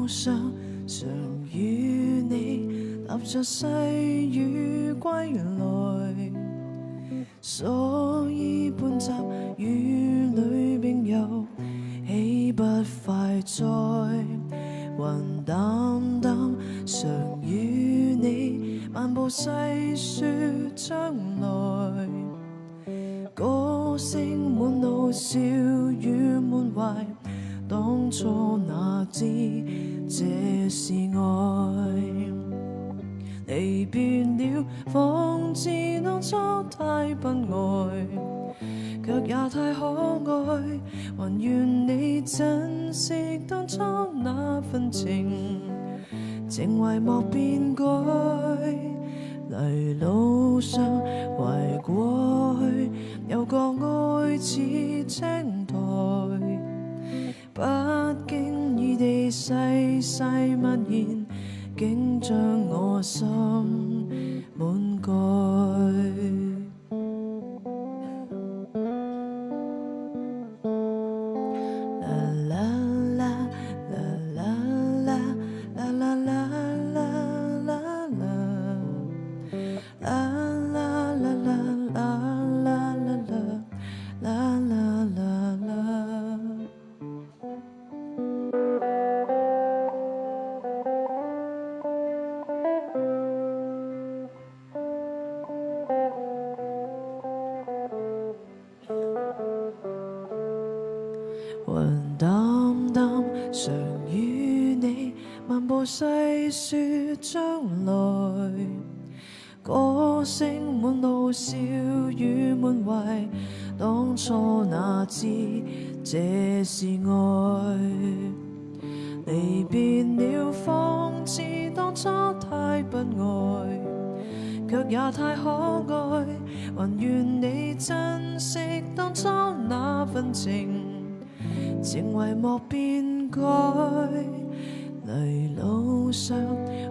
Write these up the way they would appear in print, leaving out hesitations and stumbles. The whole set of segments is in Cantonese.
路上常與你踏着細雨歸來，所以半集雨裏並遊，豈不快哉？雲淡淡常與你漫步細說將來，歌聲滿路，笑語滿懷，當初哪知這是愛。離別了，方知當初太不愛，卻也太可愛，還願你珍惜當初那份情，情懷莫變改。嚟路上懷過去，有個愛似青苔，不經意地細細默然，竟將我心滿蓋。雲淡淡常與你漫步細說將來，歌聲滿路，笑語滿懷，當初哪知這是愛。離別了，方知當初太不愛，卻也太可愛，還願你珍惜當初那份情，情懷莫變改。嚟路上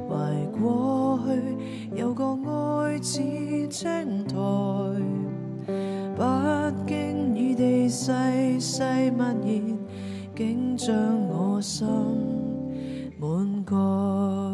懷過去，有個愛似青苔，不經意地細細默然，竟將我心滿蓋。